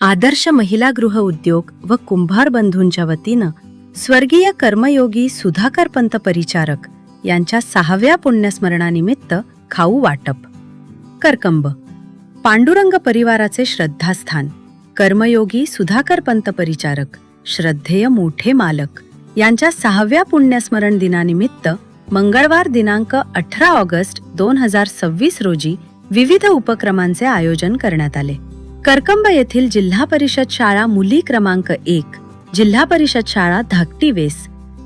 आदर्श महिला गृह उद्योग व कुंभार बंधूंच्या वतीनं स्वर्गीय कर्मयोगी सुधाकर पंत परिचारक यांच्या 6व्या पुण्यस्मरणानिमित्त खाऊ वाटप. करकंब. पांडुरंग परिवाराचे श्रद्धास्थान कर्मयोगी सुधाकर पंत परिचारक, श्रद्धेय मोठे मालक यांच्या 6व्या पुण्यस्मरण दिनानिमित्त मंगळवार दिनांक 18 ऑगस्ट 2026 रोजी विविध उपक्रमांचे आयोजन करण्यात आले. करकंब येथील जिल्हा परिषद शाळा मुली क्रमांक 1, जिल्हा परिषद शाळा धाकटी वेस,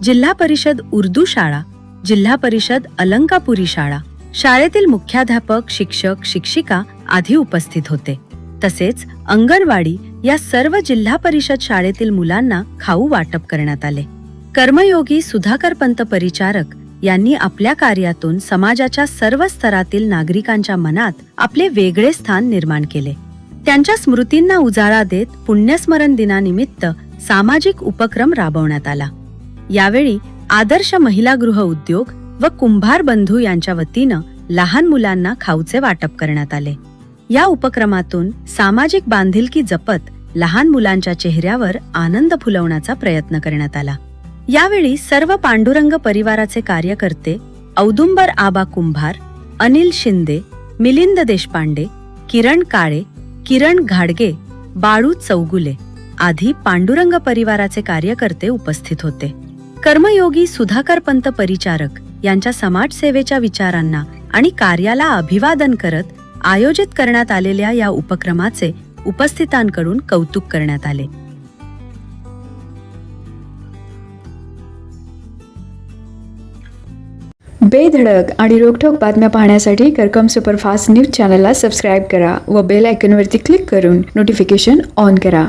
जिल्हा परिषद उर्दू शाळा, जिल्हा परिषद अलंकापुरी शाळा, शाळेतील मुख्याध्यापक, शिक्षक, शिक्षिका आदी उपस्थित होते. तसेच अंगणवाडी या सर्व जिल्हा परिषद शाळेतील मुलांना खाऊ वाटप करण्यात आले. कर्मयोगी सुधाकर पंत परिचारक यांनी आपल्या कार्यातून समाजाच्या सर्व स्तरातील नागरिकांच्या मनात आपले वेगळे स्थान निर्माण केले. त्यांच्या स्मृतींना उजाळा देत पुण्यस्मरण दिनानिमित्त सामाजिक उपक्रम राबवण्यात आला. यावेळी आदर्श महिला गृह उद्योग व कुंभार बंधू यांच्या वतीनं लहान मुलांना खाऊचे वाटप करण्यात आले. या उपक्रमातून सामाजिक बांधिलकी जपत लहान मुलांच्या चेहऱ्यावर आनंद फुलवण्याचा प्रयत्न करण्यात आला. यावेळी सर्व पांडुरंग परिवाराचे कार्यकर्ते औदुंबर आबा कुंभार, अनिल शिंदे, मिलिंद देशपांडे, किरण काळे, किरण घाडगे, बाळू चौगुले आदी पांडुरंग परिवाराचे कार्यकर्ते उपस्थित होते. कर्मयोगी सुधाकर पंत परिचारक यांच्या समाजसेवेच्या विचारांना आणि कार्याला अभिवादन करत आयोजित करण्यात आलेल्या या उपक्रमाचे उपस्थितांकडून कौतुक करण्यात आले. बेधडक आणि रोखठोक बातम्या पाहण्यासाठी करकम सुपरफास्ट न्यूज चॅनलला सबस्क्राईब करा व बेल आयकॉनवरती क्लिक करून नोटिफिकेशन ऑन करा.